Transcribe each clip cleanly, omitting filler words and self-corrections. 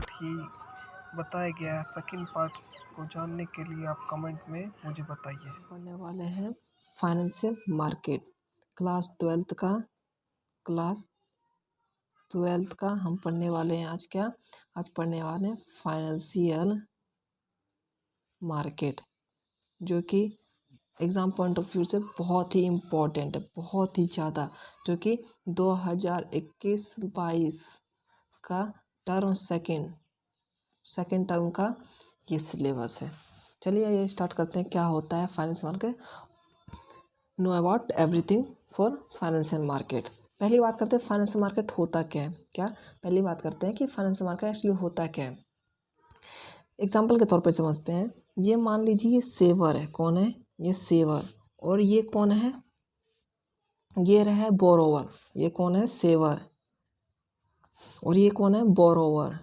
Part ही बताया गया है। सेकंड पार्ट को जानने के लिए आप कमेंट में मुझे बताइए। पढ़ने वाले हैं फाइनेंशियल मार्केट। क्लास ट्वेल्थ का हम पढ़ने वाले हैं आज पढ़ने वाले हैं फाइनेंशियल मार्केट, जो कि एग्ज़ाम पॉइंट ऑफ व्यू से बहुत ही इम्पोर्टेंट है, बहुत ही ज़्यादा, जो कि 2021-22 का टर्म सेकेंड टर्म का ये सिलेबस है। चलिए ये स्टार्ट करते हैं। क्या होता है financial market? Know about everything for financial market. पहली बात करते हैं फाइनेंशियल मार्केट होता क्या है। पहली बात करते हैं कि फाइनेंशियल मार्केट एक्चुअली होता क्या है। एग्जाम्पल के तौर पर समझते हैं। ये मान लीजिए ये सेवर है। कौन है? ये सेवर। और ये कौन है? ये रहा है बोरोवर। ये कौन है? सेवर। और ये कौन है? बोरोवर।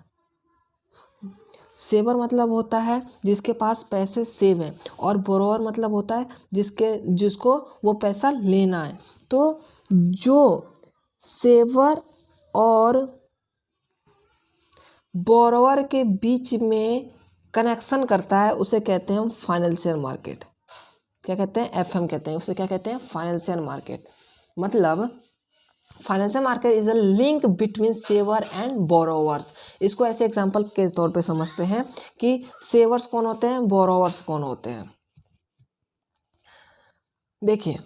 सेवर मतलब होता है जिसके पास पैसे सेव हैं, और बोरोवर मतलब होता है जिसको वो पैसा लेना है। तो जो सेवर और बोरोवर के बीच में कनेक्शन करता है उसे कहते हैं हम फाइनेंशियल मार्केट। क्या कहते हैं? एफएम कहते हैं उसे। क्या कहते हैं? Financial market. मतलब financial market is a link between saver and borrowers. इसको ऐसे एग्जांपल के तौर पे समझते हैं कि सेवर्स कौन होते हैं, बोरोवर्स कौन होते हैं। देखिए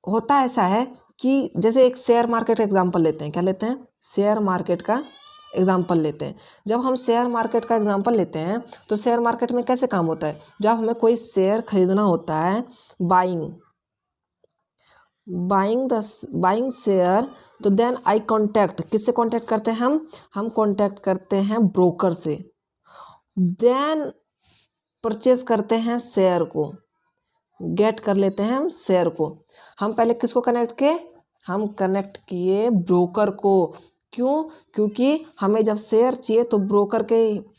होता ऐसा है कि जैसे एक शेयर मार्केट का एग्जांपल लेते हैं। क्या लेते हैं? शेयर मार्केट का एग्जाम्पल लेते हैं। जब हम शेयर मार्केट का एग्जाम्पल लेते हैं तो शेयर मार्केट में कैसे काम होता है? जब हमें कोई शेयर खरीदना होता है, बाइंग शेयर, तो देन आई कॉन्टैक्ट। किससे कॉन्टैक्ट करते हैं हम कॉन्टैक्ट करते हैं ब्रोकर से। देन परचेज करते हैं शेयर को, गेट कर लेते हैं हम शेयर को। हम पहले किसको कनेक्ट किए? हम कनेक्ट किए ब्रोकर को। क्यों? क्योंकि हमें जब शेयर चाहिए तो ब्रोकर के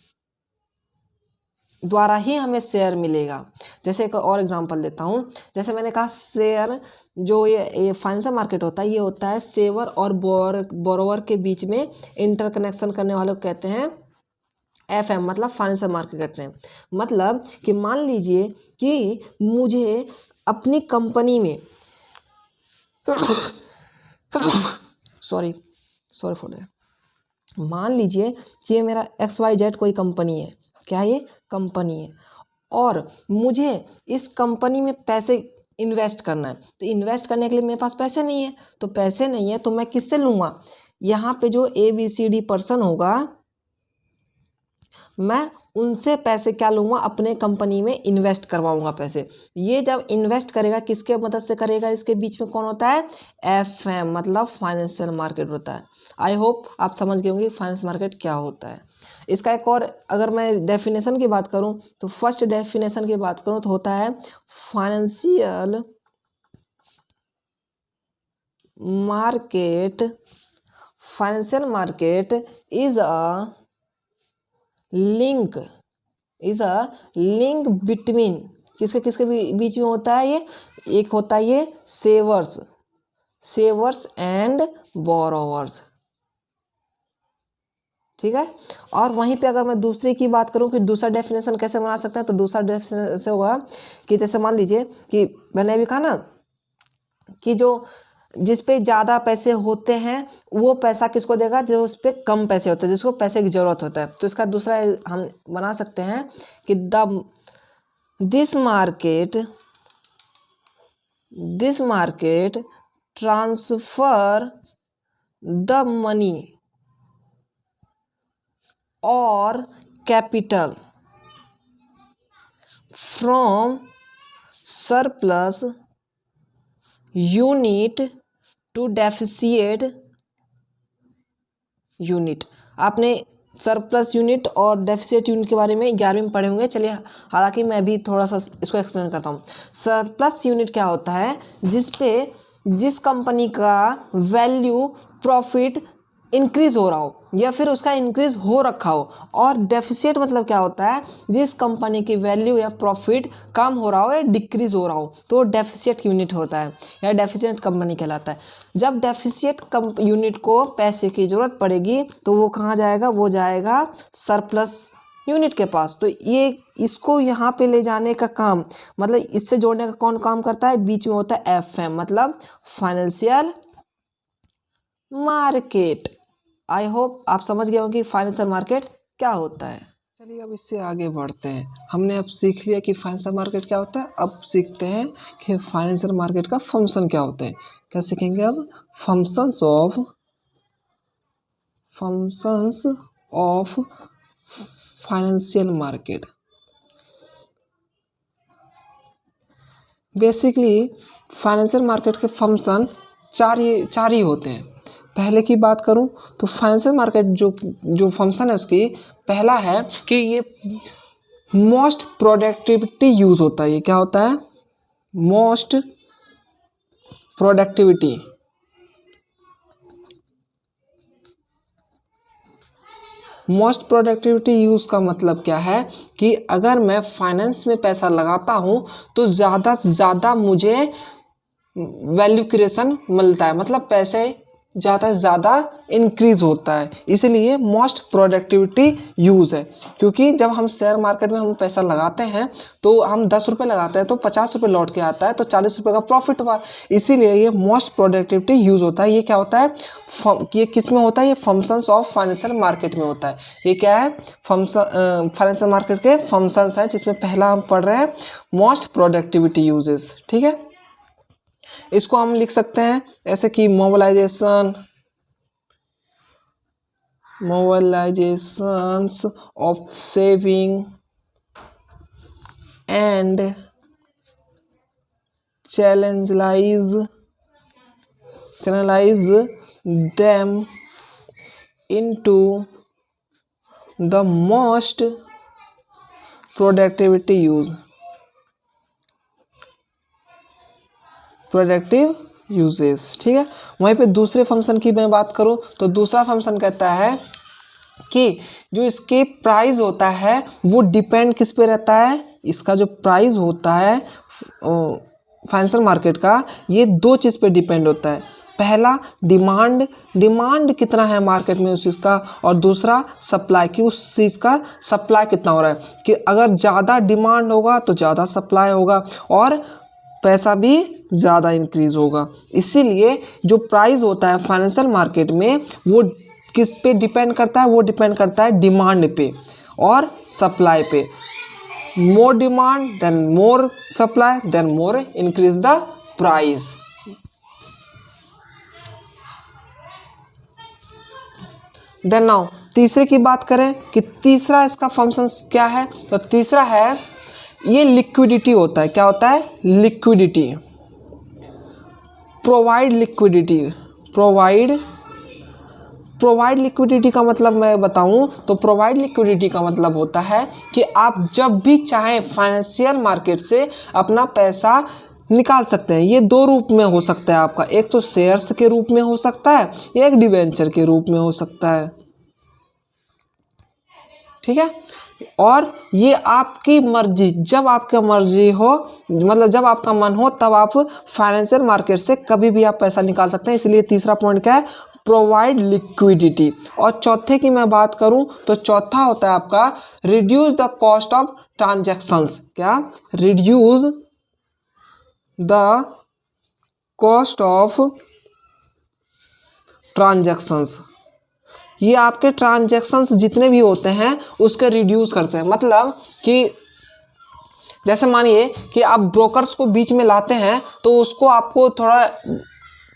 द्वारा ही हमें शेयर मिलेगा। जैसे एक और एग्जांपल देता हूँ। जैसे मैंने कहा शेयर, जो ये फाइनेंशियल मार्केट होता है, ये होता है सेवर और बोरोवर के बीच में इंटरकनेक्शन करने वाले को कहते हैं एफएम, मतलब फाइनेंशियल मार्केट कहते हैं। मतलब कि मान लीजिए कि मुझे अपनी कंपनी में सॉरी फॉर दैट। मान लीजिए कि ये मेरा XYZ कोई कंपनी है। क्या ये कंपनी है? और मुझे इस कंपनी में पैसे इन्वेस्ट करना है। तो इन्वेस्ट करने के लिए मेरे पास पैसे नहीं है। तो मैं किससे लूँगा? यहाँ पे जो ABCD पर्सन होगा, मैं उनसे पैसे क्या लूँगा? अपने कंपनी में इन्वेस्ट करवाऊँगा पैसे। ये जब इन्वेस्ट करेगा, किसके मदद से करेगा? इसके बीच में कौन होता है? FM, मतलब फाइनेंशियल मार्केट होता है। आई होप आप समझ गए होंगे फाइनेंशियल मार्केट क्या होता है। इसका एक और अगर मैं डेफिनेशन की बात करूं तो फर्स्ट डेफिनेशन की बात करूं तो होता है financial market is a link between किसके बीच में होता है? ये एक होता है ये सेवर्स एंड बोरोवर्स। ठीक है। और वहीं पे अगर मैं दूसरे की बात करूं कि दूसरा डेफिनेशन कैसे बना सकते हैं, तो दूसरा डेफिनेशन ऐसे होगा कि जैसे मान लीजिए कि मैंने अभी कहा ना कि जिस पे ज़्यादा पैसे होते हैं वो पैसा किसको देगा? जो उस पर कम पैसे होते हैं, जिसको पैसे की ज़रूरत होता है। तो इसका दूसरा हम बना सकते हैं कि this market transfer the money और capital from surplus unit to deficit unit. आपने सरप्लस यूनिट और डेफिसिट यूनिट के बारे में 11वीं में पढ़े होंगे। चलिए, हालांकि मैं भी थोड़ा सा इसको एक्सप्लेन करता हूँ। सरप्लस यूनिट क्या होता है? जिस कंपनी का वैल्यू, प्रॉफिट इंक्रीज हो रहा हो या फिर उसका इंक्रीज हो रखा हो। और डेफिसिट मतलब क्या होता है, जिस कंपनी की वैल्यू या प्रॉफिट कम हो रहा हो या डिक्रीज हो रहा हो तो डेफिसिट यूनिट होता है या डेफिसिट कंपनी कहलाता है। जब डेफिसिट यूनिट को पैसे की ज़रूरत पड़ेगी तो वो कहाँ जाएगा, वो जाएगा सरप्लस यूनिट के पास। तो ये इसको यहाँ पे ले जाने का काम, मतलब इससे जोड़ने का कौन काम करता है, बीच में होता है FM मतलब फाइनेंशियल मार्केट। आई होप आप समझ गए हो कि फाइनेंशियल मार्केट क्या होता है। चलिए अब इससे आगे बढ़ते हैं। हमने अब सीख लिया कि फाइनेंशियल मार्केट क्या होता है, अब सीखते हैं कि फाइनेंशियल मार्केट का फंक्शन क्या होता है। क्या सीखेंगे अब, functions of financial market. Basically financial market के फंक्शन चार ही होते हैं। पहले की बात करूं तो फाइनेंशियल मार्केट जो फंक्शन है उसकी, पहला है कि ये मोस्ट प्रोडक्टिविटी यूज होता है। ये क्या होता है, most productivity. Most productivity use का मतलब क्या है कि अगर मैं फाइनेंस में पैसा लगाता हूं तो ज़्यादा से ज़्यादा मुझे वैल्यू क्रिएशन मिलता है, मतलब पैसे ज़्यादा से ज़्यादा इंक्रीज होता है, इसलिए मोस्ट प्रोडक्टिविटी यूज़ है। क्योंकि जब हम शेयर मार्केट में हम पैसा लगाते हैं तो हम 10 रुपये लगाते हैं तो 50 रुपये लौट के आता है, तो 40 रुपये का प्रॉफिट हुआ, इसीलिए ये मोस्ट प्रोडक्टिविटी यूज़ होता है। ये क्या होता है, ये किस में होता है, ये फंक्शंस ऑफ फाइनेंशियल मार्केट में होता है। ये क्या है, फंक्शन फाइनेंशियल मार्केट के फंक्शंस हैं, जिसमें पहला हम पढ़ रहे हैं मोस्ट प्रोडक्टिविटी यूजेस। ठीक है, इसको हम लिख सकते हैं ऐसे कि mobilizations of saving and channelize them into the most productive uses. ठीक है, वहीं पे दूसरे फंक्शन की मैं बात करूं तो दूसरा फंक्शन कहता है कि जो इसके प्राइस होता है वो डिपेंड किस पे रहता है, इसका जो प्राइस होता है फाइनेंशियल मार्केट का, ये दो चीज़ पे डिपेंड होता है। पहला डिमांड कितना है मार्केट में उस चीज़ का, और दूसरा सप्लाई कि उस चीज़ का सप्लाई कितना हो रहा है, कि अगर ज़्यादा डिमांड होगा तो ज़्यादा सप्लाई होगा और पैसा भी ज़्यादा इंक्रीज होगा। इसीलिए जो प्राइस होता है फाइनेंशियल मार्केट में वो किस पे डिपेंड करता है, वो डिपेंड करता है डिमांड पे और सप्लाई पे। More demand then more supply then more increase the price. Then now तीसरे की बात करें कि तीसरा इसका फंक्शन क्या है, तो तीसरा है ये लिक्विडिटी होता है। क्या होता है, लिक्विडिटी। प्रोवाइड लिक्विडिटी का मतलब मैं बताऊं तो प्रोवाइड लिक्विडिटी का मतलब होता है कि आप जब भी चाहें फाइनेंशियल मार्केट से अपना पैसा निकाल सकते हैं। ये दो रूप में हो सकता है आपका, एक तो शेयर्स के रूप में हो सकता है, एक डिवेंचर के रूप में हो सकता है। ठीक है, और ये आपकी मर्जी, जब आपका मर्जी हो, मतलब जब आपका मन हो तब आप फाइनेंशियल मार्केट से कभी भी आप पैसा निकाल सकते हैं। इसलिए तीसरा पॉइंट क्या है, प्रोवाइड लिक्विडिटी। और चौथे की मैं बात करूं तो चौथा होता है आपका reduce the cost of transactions. क्या, reduce the cost of transactions. ये आपके ट्रांजैक्शंस जितने भी होते हैं उसके रिड्यूस करते हैं। मतलब कि जैसे मानिए कि आप ब्रोकर्स को बीच में लाते हैं तो उसको आपको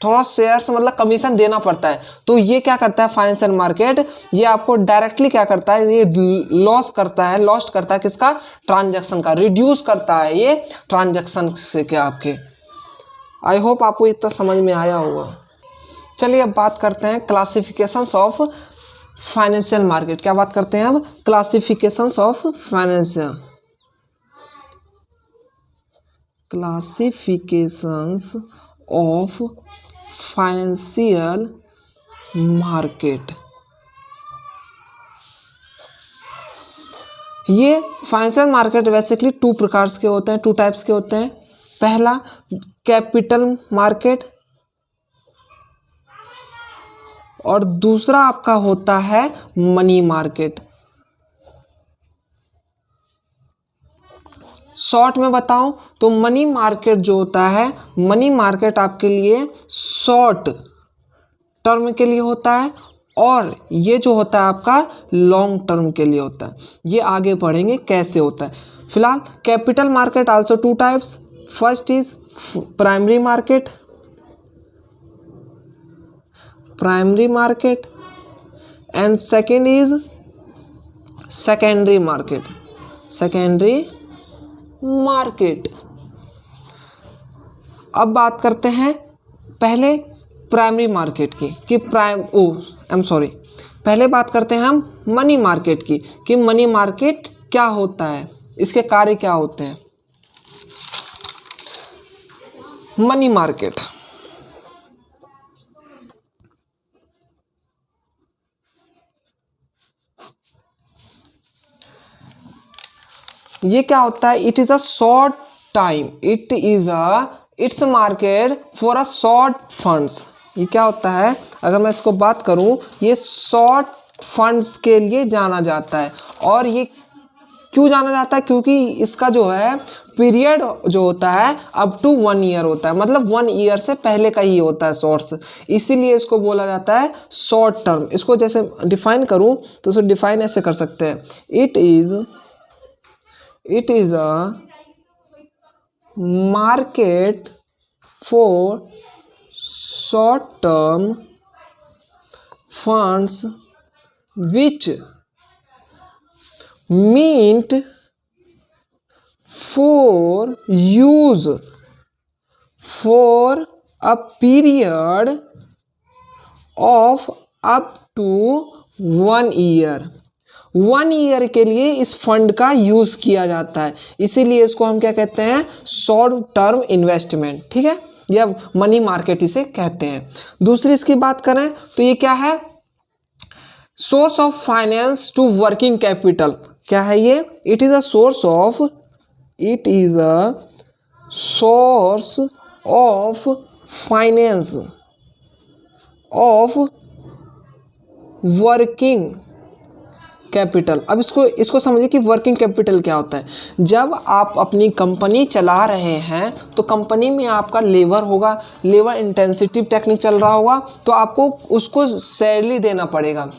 थोड़ा शेयर्स मतलब कमीशन देना पड़ता है। तो ये क्या करता है फाइनेंशियल मार्केट, ये आपको डायरेक्टली क्या करता है, ये लॉस्ट करता है किसका, ट्रांजैक्शन का, रिड्यूस करता है ये ट्रांजैक्शन से। क्या आपके, आई होप आपको इतना समझ में आया होगा। चलिए अब बात करते हैं क्लासिफिकेशंस ऑफ फाइनेंशियल मार्केट। क्या बात करते हैं अब, क्लासिफिकेशंस ऑफ फाइनेंशियल मार्केट। ये फाइनेंशियल मार्केट बेसिकली टू प्रकार के होते हैं, टू टाइप्स के होते हैं। पहला कैपिटल मार्केट और दूसरा आपका होता है मनी मार्केट। शॉर्ट में बताऊं तो मनी मार्केट जो होता है, मनी मार्केट आपके लिए शॉर्ट टर्म के लिए होता है और ये जो होता है आपका लॉन्ग टर्म के लिए होता है। ये आगे पढ़ेंगे कैसे होता है। फिलहाल capital market also two types. First is primary market, primary market and second is secondary market, secondary market. अब बात करते हैं पहले प्राइमरी मार्केट की कि पहले बात करते हैं हम मनी मार्केट की कि मनी मार्केट क्या होता है, इसके कार्य क्या होते हैं। मनी मार्केट ये क्या होता है, it is a short time, its market for a short funds. ये क्या होता है, अगर मैं इसको बात करूं, ये शॉर्ट फंड्स के लिए जाना जाता है। और ये क्यों जाना जाता है, क्योंकि इसका जो है पीरियड जो होता है अप टू 1 ईयर होता है, मतलब 1 ईयर से पहले का ही होता है सोर्स, इसीलिए इसको बोला जाता है शॉर्ट टर्म। इसको जैसे डिफाइन करूं तो इसको डिफाइन ऐसे कर सकते हैं, it is a market for short term funds which meant for use for a period of up to 1 year। 1 year के लिए इस फंड का यूज किया जाता है, इसीलिए इसको हम क्या कहते हैं, शॉर्ट टर्म इन्वेस्टमेंट, ठीक है, या मनी मार्केट इसे कहते हैं। दूसरी इसकी बात करें तो ये क्या है, source of finance to working capital. क्या है ये, it is a source of finance of working capital. अब इसको समझिए कि वर्किंग कैपिटल क्या होता है। जब आप अपनी कंपनी चला रहे हैं तो कंपनी में आपका लेबर होगा, लेबर इंटेंसिव टेक्निक चल रहा होगा, तो आपको उसको सैलरी देना पड़ेगा,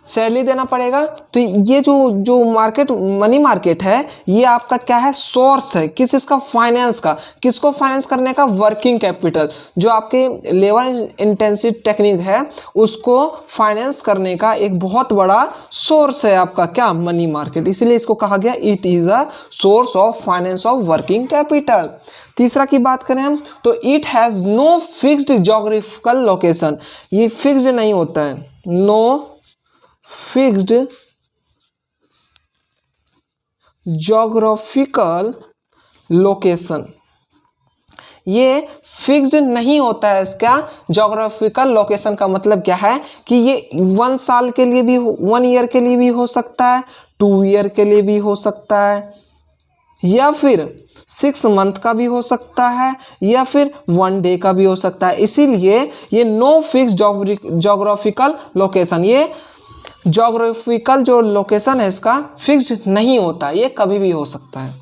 सैलरी देना पड़ेगा। तो ये जो मार्केट मनी मार्केट है, ये आपका क्या है, सोर्स है किस इसका, फाइनेंस का। किसको फाइनेंस करने का, वर्किंग कैपिटल, जो आपके लेबर इंटेंसिव टेक्निक है उसको फाइनेंस करने का एक बहुत बड़ा सोर्स है आपका क्या, मनी मार्केट। इसलिए इसको कहा गया it is a source of finance of working capital. तीसरा की बात करें हम तो it has no fixed geographical location. ये फिक्स्ड नहीं होता है, नो फिक्स्ड ज्योग्राफिकल लोकेशन, ये फिक्स्ड नहीं होता है इसका ज्योग्राफिकल लोकेशन। का मतलब क्या है कि ये 1 साल के लिए भी 1 ईयर के लिए भी हो सकता है, 2 ईयर के लिए भी हो सकता है, या फिर 6 मंथ का भी हो सकता है, या फिर 1 डे का भी हो सकता है। इसीलिए ये नो फिक्स्ड ज्योग्राफिकल लोकेशन, ये ज्योग्राफिकल जो लोकेशन है इसका फिक्स्ड नहीं होता, ये कभी भी हो सकता है।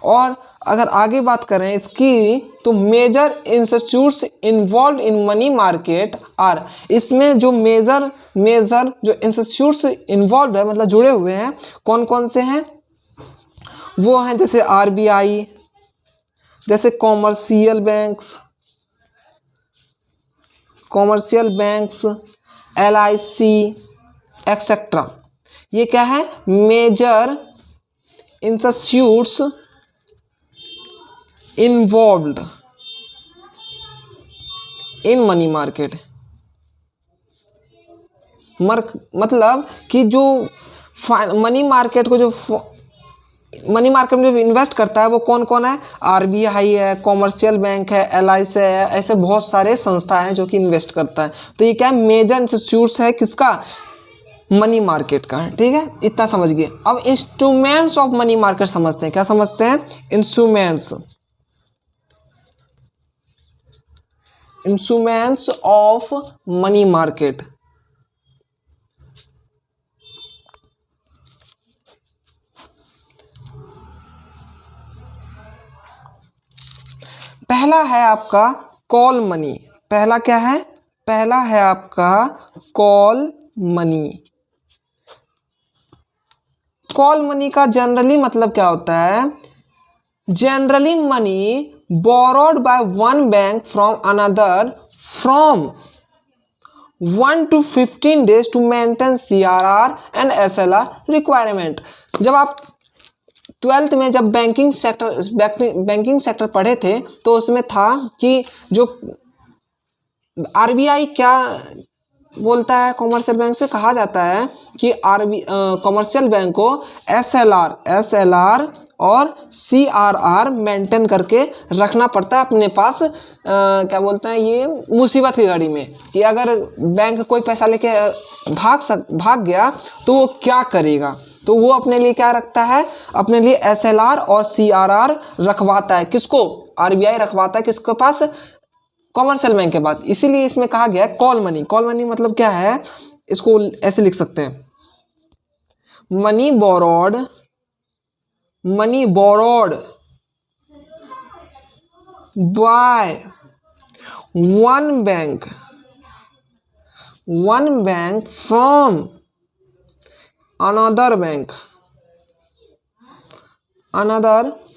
और अगर आगे बात करें इसकी तो major institutes involve in money market are, इसमें जो मेजर जो इंस्टीट्यूट्स इन्वॉल्व है, मतलब जुड़े हुए हैं, कौन कौन से हैं, वो हैं जैसे आरबीआई, जैसे कॉमर्शियल बैंक्स, एलआईसी एक्सेट्रा। ये क्या है, major institutes involved in money market. मतलब कि जो मनी मार्केट को जो मनी मार्केट में जो इन्वेस्ट करता है वो कौन कौन है, आरबीआई है, कॉमर्शियल बैंक है, एलआईसी है, ऐसे बहुत सारे संस्था हैं जो कि इन्वेस्ट करता है। तो ये क्या मेजर इंस्टीट्यूट्स है किसका, मनी मार्केट का। ठीक है, इतना समझ गए। अब इंस्ट्रूमेंट्स ऑफ मनी मार्केट समझते हैं। क्या समझते हैं, इंस्ट्रूमेंट्स ऑफ मनी मार्केट। पहला है आपका कॉल मनी। पहला क्या है, पहला है आपका कॉल मनी। कॉल मनी का जनरली मतलब क्या होता है, generally money borrowed by one bank from another from 1 to 15 days to maintain CRR and SLR requirement। जब आप 12th में जब बैंकिंग सेक्टर पढ़े थे तो उसमें था कि जो आरबीआई क्या बोलता है, कॉमर्शियल बैंक से कहा जाता है कि कॉमर्शियल बैंक को एसएलआर और सीआरआर मेंटेन करके रखना पड़ता है अपने पास। क्या बोलते हैं, ये मुसीबत की घड़ी में कि अगर बैंक कोई पैसा लेके भाग गया तो वो क्या करेगा, तो वो अपने लिए क्या रखता है, अपने लिए एसएलआर और सीआरआर रखवाता है। किसको, आरबीआई रखवाता है किसके पास, कॉमर्शियल बैंक के बाद। इसीलिए इसमें कहा गया है कॉल मनी। कॉल मनी मतलब क्या है, इसको ऐसे लिख सकते हैं, money borrowed by one bank from another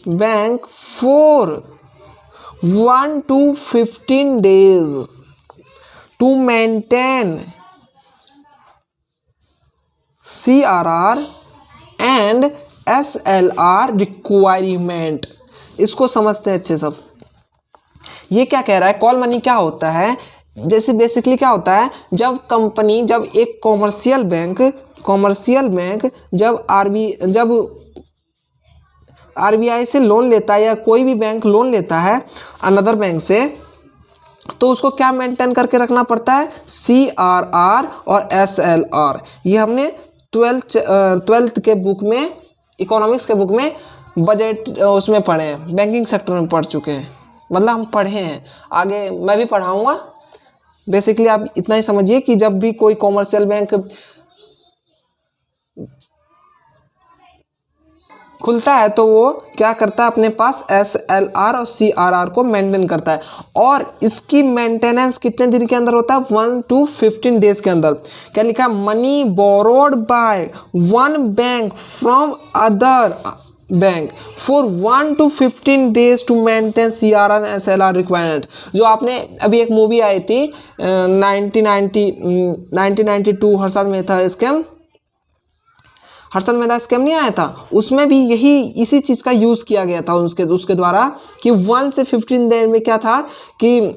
bank for 1 to 15 days to maintain CRR and SLR requirement। इसको समझते हैं अच्छे सब। ये क्या कह रहा है, कॉल मनी क्या होता है, जैसे बेसिकली क्या होता है, जब कंपनी, जब एक कॉमर्शियल बैंक जब आरबीआई से लोन लेता है या कोई भी बैंक लोन लेता है अनदर बैंक से, तो उसको क्या मेंटेन करके रखना पड़ता है, सीआरआर और एसएलआर। ये हमने 12th के बुक में, इकोनॉमिक्स के बुक में बजट उसमें पढ़े हैं, बैंकिंग सेक्टर में पढ़ चुके हैं, मतलब हम पढ़े हैं, आगे मैं भी पढ़ाऊंगा। बेसिकली आप इतना ही समझिए कि जब भी कोई कॉमर्शियल बैंक खुलता है तो वो क्या करता है, अपने पास एसएलआर और सीआरआर को मेंटेन करता है। और इसकी मेंटेनेंस कितने दिन के अंदर होता है, 1 to 15 डेज के अंदर। क्या लिखा, money borrowed by one bank from other bank for 1 to 15 days to maintain CRR and SLR requirement. जो आपने अभी एक मूवी आई थी 1992 हर्षद मेहता स्कैम नहीं आया था, उसमें भी यही इसी चीज़ का यूज़ किया गया था उसके द्वारा कि 1 से 15 दिन में क्या था कि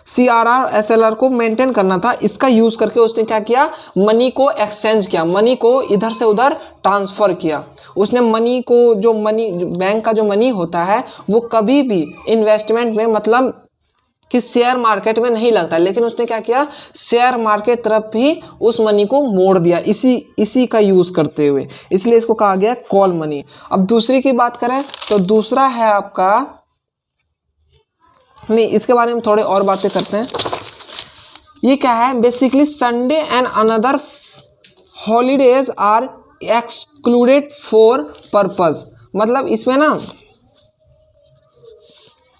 सीआरआर एसएलआर को मेंटेन करना था। इसका यूज़ करके उसने क्या किया, मनी को एक्सचेंज किया, मनी को इधर से उधर ट्रांसफ़र किया। उसने मनी को, जो बैंक का जो मनी होता है वो कभी भी इन्वेस्टमेंट में, मतलब कि शेयर मार्केट में नहीं लगता, लेकिन उसने क्या किया, शेयर मार्केट तरफ भी उस मनी को मोड़ दिया इसी का यूज़ करते हुए, इसलिए इसको कहा गया कॉल मनी। अब दूसरी की बात करें तो दूसरा है आपका, नहीं इसके बारे में थोड़े और बातें करते हैं। ये क्या है, basically Sunday and another holidays are excluded for purpose. मतलब इसमें ना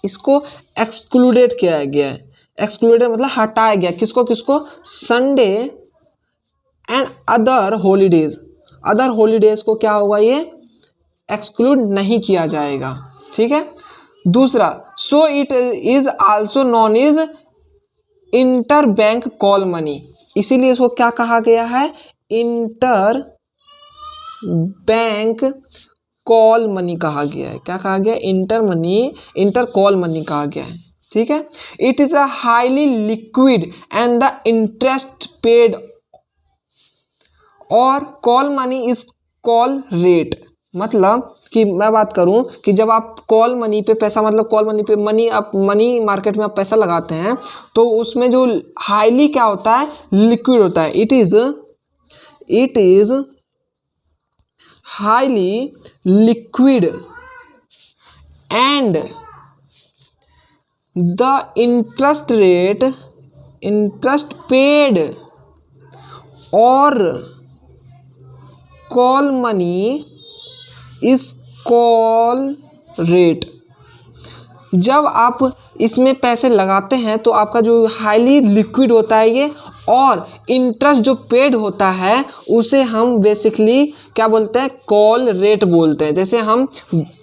इसको एक्सक्लूडेड किया गया है, एक्सक्लूडेड मतलब हटाया गया, किसको, संडे एंड अदर हॉलीडेज को क्या होगा, ये एक्सक्लूड नहीं किया जाएगा। ठीक है, दूसरा, so it is also known is inter bank call money. इसीलिए इसको क्या कहा गया है, इंटर बैंक कॉल मनी कहा गया है। क्या कहा गया, इंटर कॉल मनी कहा गया है। ठीक है, it is a highly liquid and the interest paid और call money is call rate. मतलब कि मैं बात करूं कि जब आप कॉल मनी पे पैसा, मतलब कॉल मनी पे आप मनी मार्केट में आप पैसा लगाते हैं तो उसमें जो हाईली क्या होता है, लिक्विड होता है। It is highly liquid and the interest paid और call money is call rate. जब आप इसमें पैसे लगाते हैं तो आपका जो हाईली लिक्विड होता है ये, और इंटरेस्ट जो पेड होता है उसे हम बेसिकली क्या बोलते हैं, कॉल रेट बोलते हैं। जैसे हम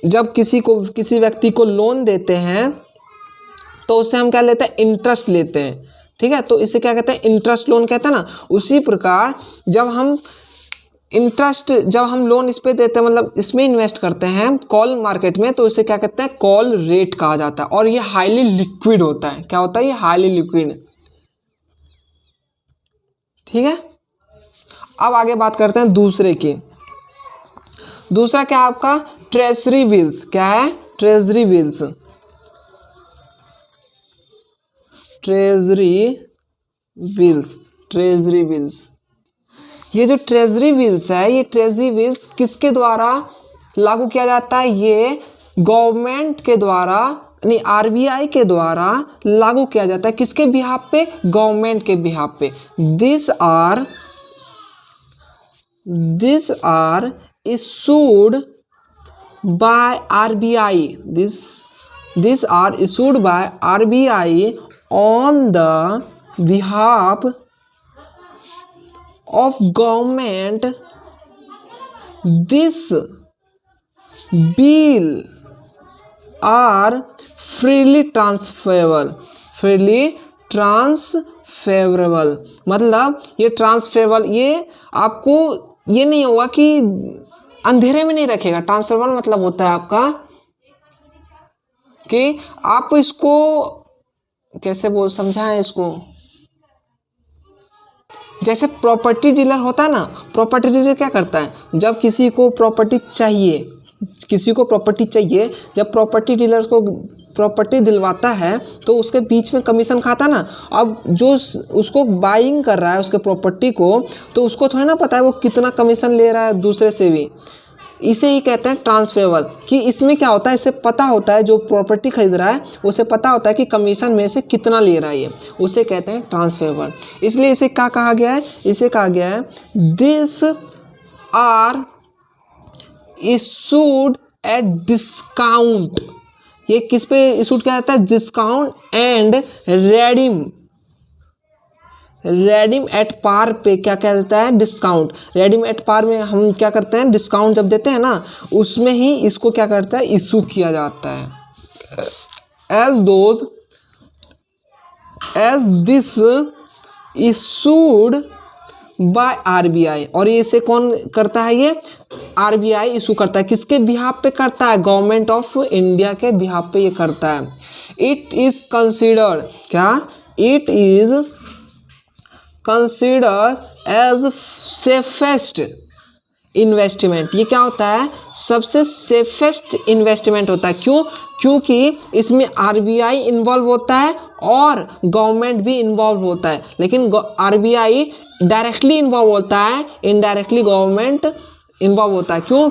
जब किसी व्यक्ति को लोन देते हैं तो उससे हम क्या लेते हैं, इंटरेस्ट लेते हैं, ठीक है। तो इसे क्या कहते हैं, इंटरेस्ट लोन कहते हैं ना। उसी प्रकार जब हम लोन इस पे देते हैं, मतलब इसमें इन्वेस्ट करते हैं कॉल मार्केट में, तो इसे क्या कहते हैं, कॉल रेट कहा जाता है। और ये हाईली लिक्विड होता है। क्या होता है, ये हाईली लिक्विड, ठीक है। अब आगे बात करते हैं दूसरे की। दूसरा क्या है आपका, ट्रेजरी बिल्स। क्या है, ट्रेजरी बिल्स। Treasury bills. ये जो ट्रेजरी बिल्स है, ये ट्रेजरी बिल्स किसके द्वारा लागू किया जाता है, ये गवर्नमेंट के द्वारा, नहीं आरबीआई के द्वारा लागू किया जाता है। किसके बिहाफ पे, गवर्नमेंट के बिहाफ पे। This are issued by RBI. This are issued by RBI on the behalf of government. This bill are freely transferable। मतलब ये ट्रांसफरेबल, ये आपको ये नहीं होगा कि अंधेरे में नहीं रखेगा। ट्रांसफरेबल मतलब होता है आपका कि आप इसको कैसे समझाएं इसको, जैसे प्रॉपर्टी डीलर होता है ना, प्रॉपर्टी डीलर क्या करता है, जब किसी को प्रॉपर्टी चाहिए, जब प्रॉपर्टी डीलर को प्रॉपर्टी दिलवाता है तो उसके बीच में कमीशन खाता ना। अब जो उसको बाइंग कर रहा है उसके प्रॉपर्टी को, तो उसको थोड़ा ना पता है वो कितना कमीशन ले रहा है दूसरे से भी। इसे ही कहते हैं ट्रांसफरेबल, कि इसमें क्या होता है, इसे पता होता है, जो प्रॉपर्टी खरीद रहा है उसे पता होता है कि कमीशन में से कितना ले रहा है ये, उसे कहते हैं ट्रांसफरेबल। इसलिए इसे क्या कहा गया है, इसे कहा गया है this are issued at discount. ये किस पे इशूड किया जाता है, discount and redeem at par पे क्या कहता है, डिस्काउंट। रेडीम एट पार में हम क्या करते हैं, डिस्काउंट जब देते हैं ना, उसमें ही इसको क्या करता है, इशू किया जाता है। As this issued by RBI. और ये इसे कौन करता है, ये आरबीआई इशू करता है। किसके बिहाफ पे करता है, गवर्नमेंट ऑफ इंडिया के बिहाफ पे ये करता है। इट इज कंसिडर्ड, क्या, it is considered as safest investment. ये क्या होता है, सबसे सेफेस्ट इन्वेस्टमेंट होता है। क्यों, क्योंकि इसमें आरबीआई इन्वॉल्व होता है और गवर्नमेंट भी इन्वॉल्व होता है। लेकिन आरबीआई डायरेक्टली इन्वॉल्व होता है, इनडायरेक्टली गवर्नमेंट इन्वॉल्व होता है। क्यों,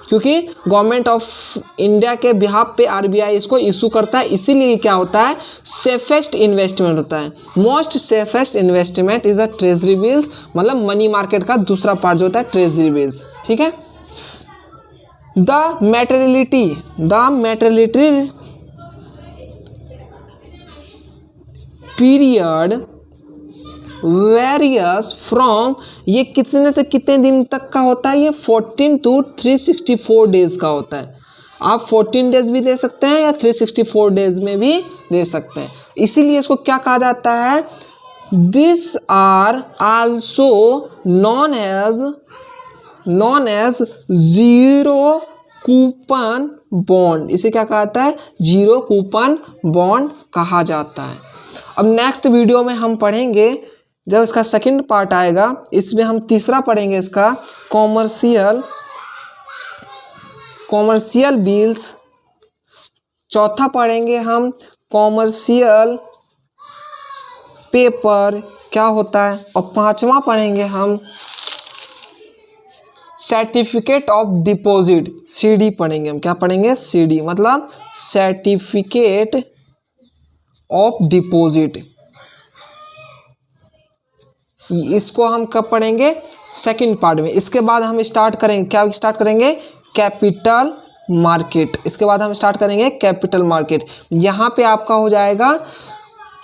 क्योंकि गवर्नमेंट ऑफ इंडिया के बिहाफ पे आरबीआई इसको इशू करता है। इसीलिए क्या होता है, सेफेस्ट इन्वेस्टमेंट होता है। Most safest investment is a treasury bills, मतलब मनी मार्केट का दूसरा पार्ट जो होता है ट्रेजरी बिल्स, ठीक है। द मैटेरियलिटी पीरियड वेरियस फ्रॉम, ये कितने से कितने दिन तक का होता है, ये 14 to 364 डेज का होता है। आप 14 डेज भी दे सकते हैं या 364 डेज में भी दे सकते हैं। इसीलिए इसको क्या कहा जाता है, this are also known as zero coupon bond. इसे क्या कहा जाता है, जीरो कूपन बॉन्ड कहा जाता है। अब नेक्स्ट वीडियो में हम पढ़ेंगे, जब इसका सेकंड पार्ट आएगा इसमें हम तीसरा पढ़ेंगे, इसका कॉमर्शियल कॉमर्शियल बिल्स, चौथा पढ़ेंगे हम कॉमर्शियल पेपर क्या होता है, और पांचवा पढ़ेंगे हम सर्टिफिकेट ऑफ डिपॉजिट, सीडी पढ़ेंगे हम। क्या पढ़ेंगे? सीडी, मतलब सर्टिफिकेट ऑफ डिपॉजिट। इसको हम कब पढ़ेंगे? सेकंड पार्ट में। इसके बाद हम स्टार्ट करेंगे, क्या स्टार्ट करेंगे? Capital market. इसके बाद हम स्टार्ट करेंगे कैपिटल मार्केट। यहाँ पे आपका हो जाएगा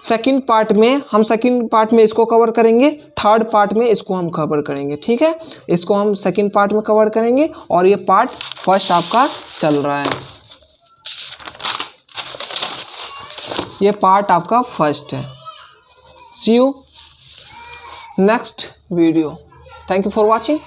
सेकंड पार्ट में, हम सेकंड पार्ट में इसको कवर करेंगे, थर्ड पार्ट में इसको हम कवर करेंगे। ठीक है, इसको हम सेकंड पार्ट में कवर करेंगे और ये पार्ट फर्स्ट आपका चल रहा है, ये पार्ट आपका फर्स्ट है। See you next video. Thank you for watching.